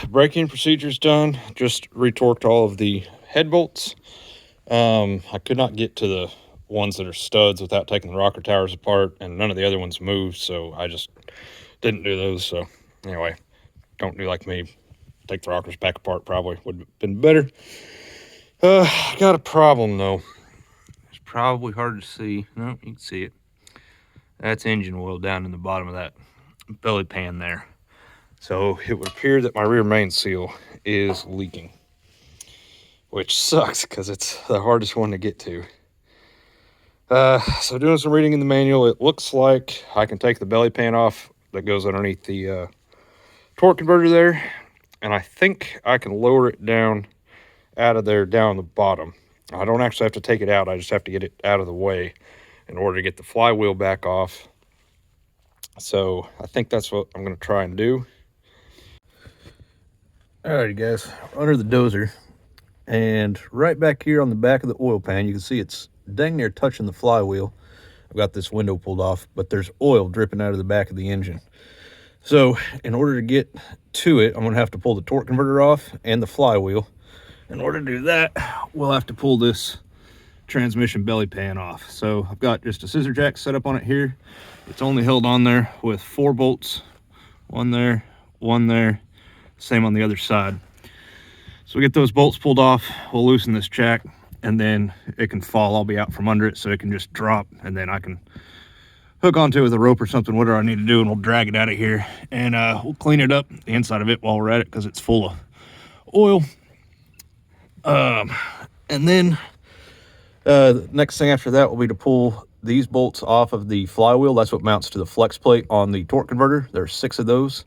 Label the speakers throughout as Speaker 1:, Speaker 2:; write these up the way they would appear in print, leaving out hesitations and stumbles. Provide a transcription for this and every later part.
Speaker 1: Braking procedure's done. Just retorqued all of the head bolts. I could not get to the ones that are studs without taking the rocker towers apart, and none of the other ones moved, so I just didn't do those. So anyway, don't do like me. Take the rockers back apart, probably would have been better. Got a problem though. It's probably hard to see. No, you can see it. That's engine oil down in the bottom of that belly pan there. So it would appear that my rear main seal is leaking, which sucks because it's the hardest one to get to. So doing some reading in the manual, it looks like I can take the belly pan off that goes underneath the torque converter there, and I think I can lower it down out of there down the bottom. I don't actually have to take it out, I just have to get it out of the way in order to get the flywheel back off. So I think that's what I'm going to try and do. Alrighty guys, under the dozer, and right back here on the back of the oil pan, you can see it's dang near touching the flywheel. I've got this window pulled off, but there's oil dripping out of the back of the engine. So in order to get to it, I'm going to have to pull the torque converter off and the flywheel. In order to do that, we'll have to pull this transmission belly pan off. So I've got just a scissor jack set up on it here. It's only held on there with 4 bolts, one there, same on the other side. So we get those bolts pulled off, we'll loosen this jack, and then it can fall. I'll be out from under it so it can just drop, and then I can hook onto it with a rope or something, whatever I need to do, and we'll drag it out of here. And we'll clean it up, the inside of it, while we're at it, because it's full of oil. And then the next thing after that will be to pull these bolts off of the flywheel. That's what mounts to the flex plate on the torque converter. There's 6 of those.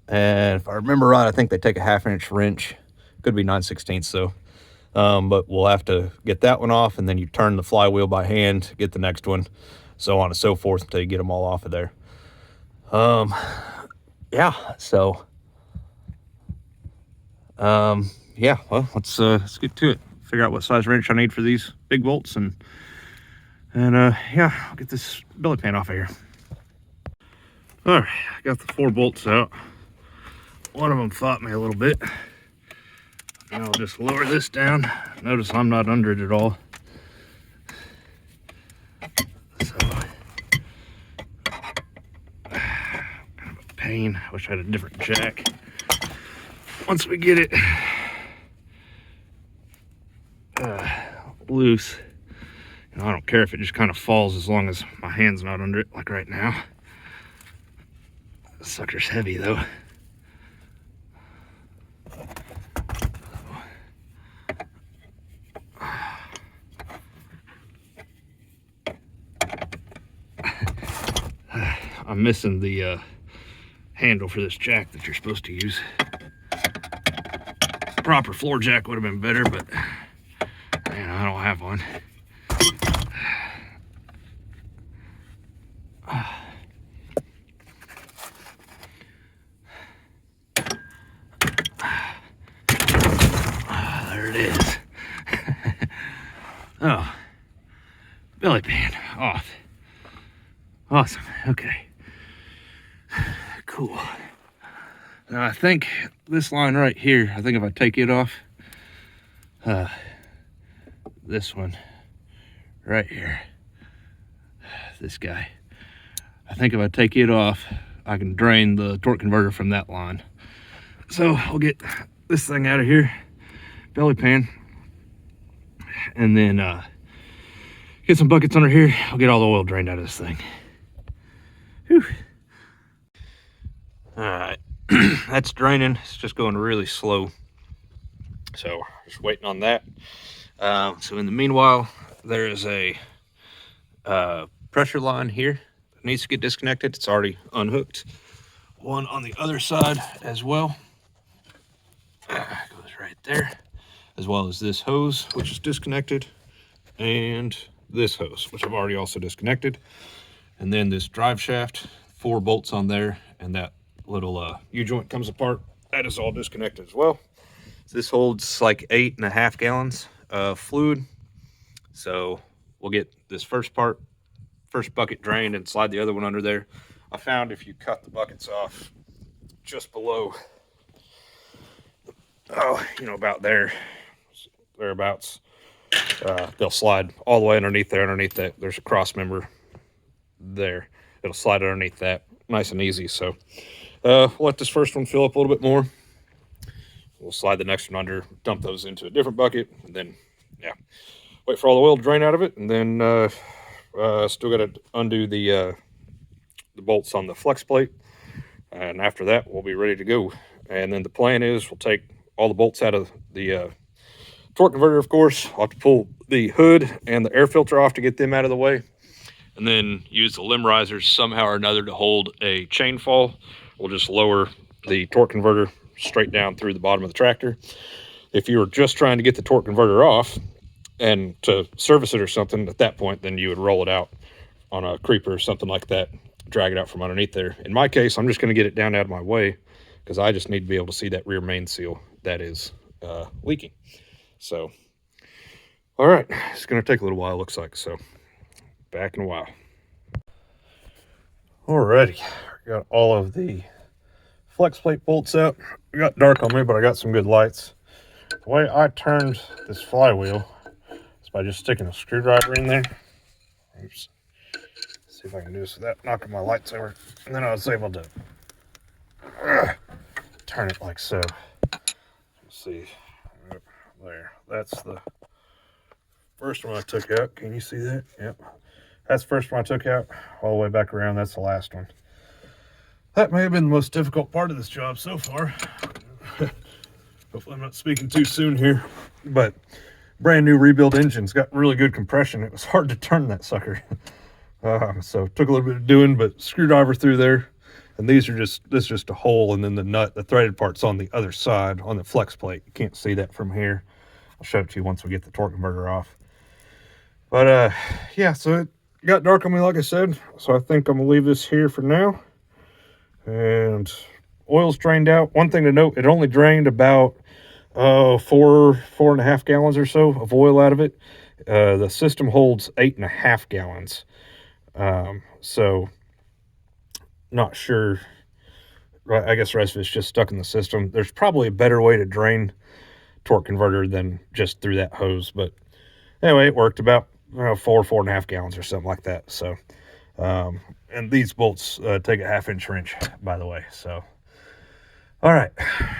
Speaker 1: And if I remember right, I think they take a 1/2 inch wrench. Could be 9/16 though. But we'll have to get that one off, and then you turn the flywheel by hand, get the next one, so on and so forth until you get them all off of there. Yeah, so yeah, well, let's get to it. Figure out what size wrench I need for these big bolts, and yeah, I'll get this belly pan off of here. All right, I got the 4 bolts out. One of them fought me a little bit. I'll just lower this down. Notice I'm not under it at all. So, kind of a pain. I wish I had a different jack. Once we get it loose, you know, I don't care if it just kind of falls as long as my hand's not under it, like right now. This sucker's heavy though. I'm missing the handle for this jack that you're supposed to use. Proper floor jack would have been better, but man, I don't have one. There it is. Oh, belly pan off. Awesome. Okay. Cool. Now I think this line right here, I think if I take it off, this one right here, this guy, I think if I take it off, I can drain the torque converter from that line. So I'll get this thing out of here, belly pan, and then get some buckets under here. I'll get all the oil drained out of this thing. Whew. All right, that's draining. It's just going really slow, so just waiting on that. So in the meanwhile, there is a pressure line here that needs to get disconnected. It's already unhooked. One on the other side as well. Goes right there, as well as this hose, which is disconnected, and this hose, which I've already also disconnected. And then this drive shaft, 4 bolts on there, and that little U-joint comes apart. That is all disconnected as well. This holds like 8.5 gallons of fluid. So we'll get this first bucket drained and slide the other one under there. I found if you cut the buckets off just below, about thereabouts, they'll slide all the way underneath there. Underneath that, there's a cross member there. It'll slide underneath that, nice and easy. So we'll let this first one fill up a little bit more. We'll slide the next one under, dump those into a different bucket, and then wait for all the oil to drain out of it, and then still got to undo the bolts on the flex plate, and after that we'll be ready to go. And then the plan is we'll take all the bolts out of the torque converter. Of course, I'll have to pull the hood and the air filter off to get them out of the way, and then use the limb risers somehow or another to hold a chain fall. We'll just lower the torque converter straight down through the bottom of the tractor. If you were just trying to get the torque converter off and to service it or something, at that point, then you would roll it out on a creeper or something like that, drag it out from underneath there. In my case, I'm just going to get it down out of my way because I just need to be able to see that rear main seal that is leaking. So, all right, it's going to take a little while, looks like. So, back in a while. Alrighty, got all of the flex plate bolts out. It got dark on me, but I got some good lights. The way I turned this flywheel is by just sticking a screwdriver in there. Oops. Let's see if I can do this without knocking my lights over. And then I was able to turn it like so. Let's see. There. That's the first one I took out. Can you see that? Yep. That's the first one I took out. All the way back around. That's the last one. That may have been the most difficult part of this job so far. Hopefully I'm not speaking too soon here. But brand new rebuild engine's got really good compression. It was hard to turn that sucker. So it took a little bit of doing, but screwdriver through there. And this is just a hole, and then the nut, the threaded part's on the other side on the flex plate. You can't see that from here. show it to you once we get the torque converter off. But yeah, so it got dark on me, like I said, so I think I'm gonna leave this here for now. And oil's drained out. One thing to note, it only drained about 4.5 gallons or so of oil out of it. The system holds 8.5 gallons. So not sure. I guess the rest of it's just stuck in the system. There's probably a better way to drain torque converter than just through that hose. But anyway, it worked about 4.5 gallons or something like that. So, and these bolts take a 1/2 inch wrench, by the way. So, all right.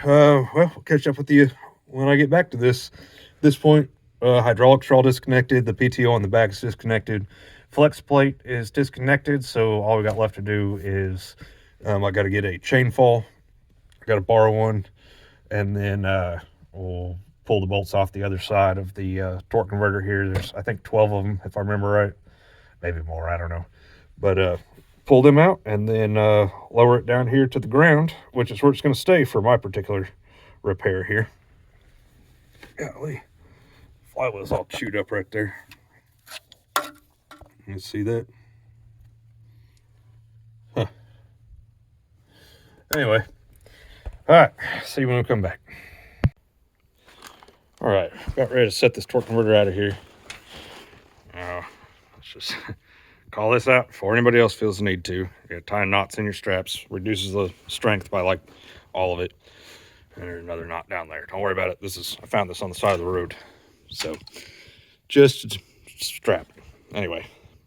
Speaker 1: Well, we'll catch up with you when I get back to this. At this point, hydraulics are all disconnected. The PTO on the back is disconnected. Flex plate is disconnected. So all we got left to do is I got to get a chain fall. I got to borrow one, and then we'll pull the bolts off the other side of the torque converter here. There's, I think, 12 of them, if I remember right. Maybe more, I don't know. But pull them out and then lower it down here to the ground, which is where it's going to stay for my particular repair here. Golly, flywheel's all chewed up right there. You see that? Huh. Anyway, all right, see you when we come back. All right, about ready to set this torque converter out of here. Let's just call this out before anybody else feels the need to. You gotta tie knots in your straps, reduces the strength by like all of it. And there's another knot down there. Don't worry about it. I found this on the side of the road. So just strap. Anyway,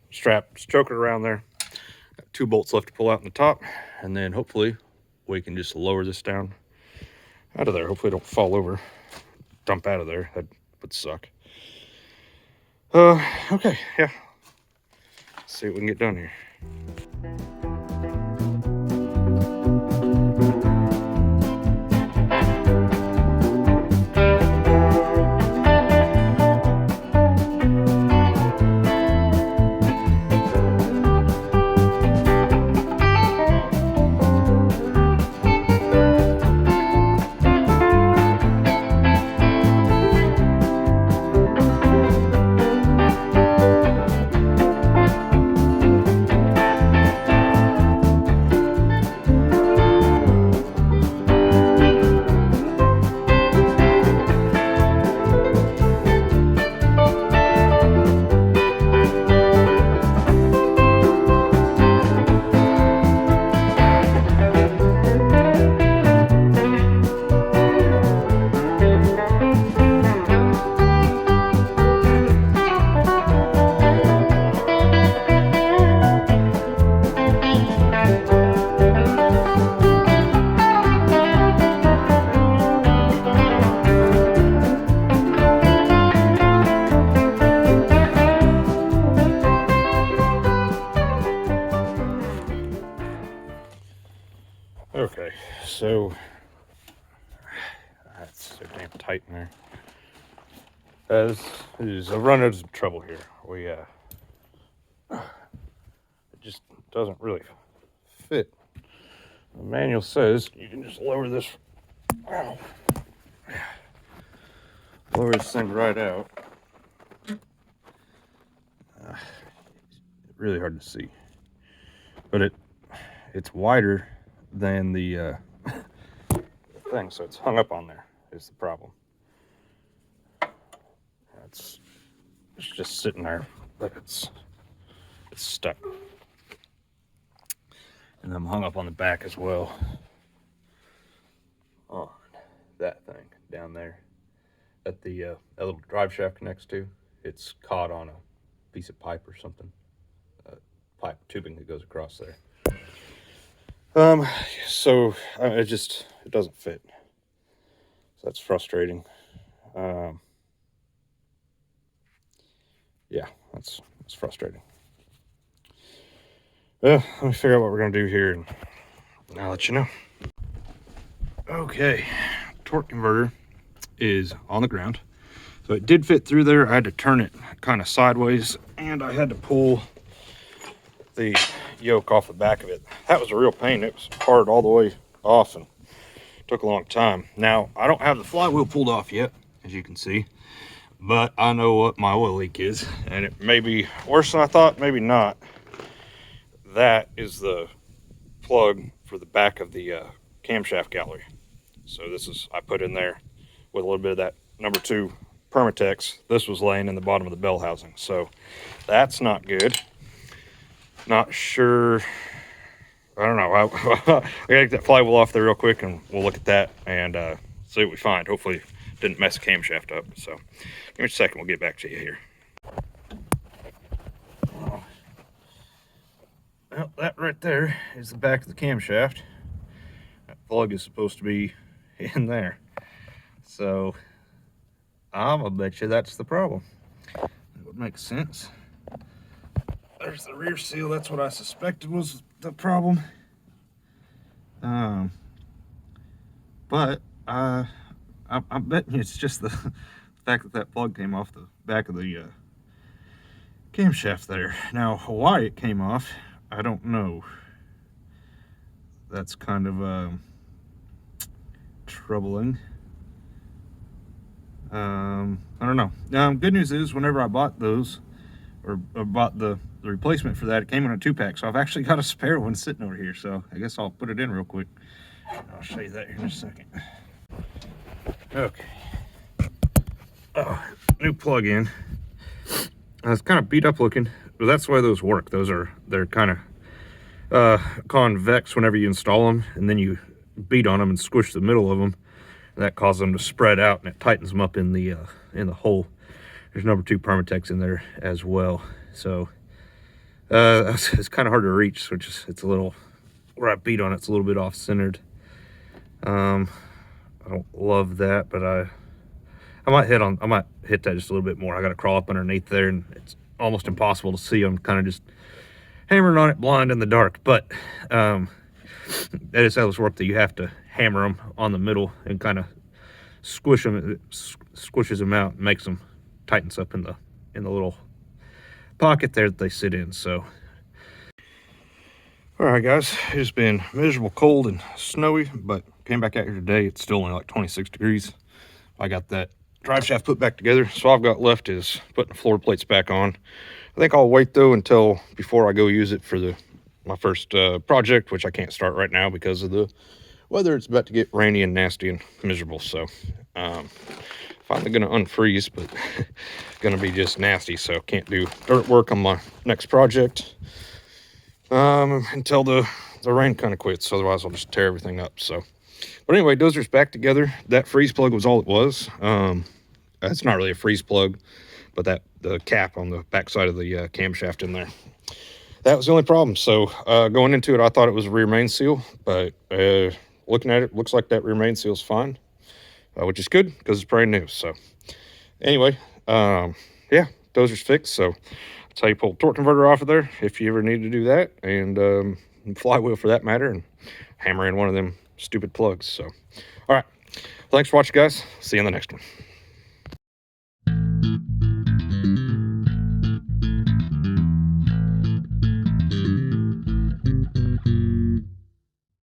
Speaker 1: just choke it around there. Got 2 bolts left to pull out in the top, and then hopefully we can just lower this down out of there. Hopefully it don't fall over, dump out of there. That would suck. Okay, yeah. Let's see what we can get done here. Okay, so that's so damn tight in there. I've run into some trouble here. It just doesn't really fit. The manual says you can just lower this. Wow. Lower this thing right out. Really hard to see, but it's wider than the thing, so it's hung up on there is the problem. It's just sitting there, but it's stuck, and I'm hung up on the back as well on that thing down there that the little drive shaft connects to. It's caught on a piece of pipe or something, pipe tubing that goes across there. So it doesn't fit. So that's frustrating. Yeah, that's frustrating. Well, let me figure out what we're gonna do here, and I'll let you know. Okay, torque converter is on the ground. So it did fit through there. I had to turn it kind of sideways, and I had to pull the yoke off the back of it. That was a real pain. It was hard all the way off and took a long time. Now, I don't have the flywheel pulled off yet, as you can see. but I know what my oil leak is, and it may be worse than I thought, maybe not. That is the plug for the back of the camshaft gallery. So this is, I put in there with a little bit of that number 2 Permatex. This was laying in the bottom of the bell housing, so that's not good. Not sure, I don't know. I gotta get that flywheel off there real quick, and we'll look at that and see what we find. Hopefully didn't mess the camshaft up. So give me a second, we'll get back to you here. Well, that right there is the back of the camshaft. That plug is supposed to be in there. So I'm gonna bet you that's the problem. That would make sense. There's the rear seal. That's what I suspected was the problem. But I'm betting you it's just the fact that that plug came off the back of the camshaft there. Now, why it came off, I don't know. That's kind of troubling. I don't know. Good news is, whenever I bought those, or bought the replacement for that, it came in a 2-pack. So I've actually got a spare one sitting over here. So I guess I'll put it in real quick. I'll show you that here in a second. Okay. Oh, new plug-in. It's kind of beat up looking, but that's the way those work. They're kind of convex whenever you install them, and then you beat on them and squish the middle of them. That causes them to spread out, and it tightens them up in the hole. There's number 2 Permatex in there as well. So it's kind of hard to reach, it's a little, where I beat on it's a little bit off-centered. I don't love that, but I might hit that just a little bit more. I got to crawl up underneath there, and it's almost impossible to see. I'm kind of just hammering on it blind in the dark. But that is how this works. That you have to hammer them on the middle and kind of squish them. It squishes them out and makes them, tightens up in the little pocket there that they sit in. So, all right, guys, it's been miserable, cold and snowy, but came back out here today. It's still only like 26 degrees. I got that drive shaft put back together. So all I've got left is putting the floor plates back on. I think I'll wait though until before I go use it for my first project, which I can't start right now because of the weather. It's about to get rainy and nasty and miserable. So finally gonna unfreeze, but gonna be just nasty. So can't do dirt work on my next project until the rain kind of quits. Otherwise I'll just tear everything up. So, but anyway, dozer's back together. That freeze plug was all it was. It's not really a freeze plug, but the cap on the back side of the camshaft in there, that was the only problem. So going into it, I thought it was a rear main seal, but looking at it, looks like that rear main seal is fine, which is good because it's brand new. So anyway, yeah, dozer's fixed. So that's how you pull the torque converter off of there if you ever need to do that, and flywheel for that matter, and hammer in one of them stupid plugs. So all right, thanks for watching, guys. See you in the next one.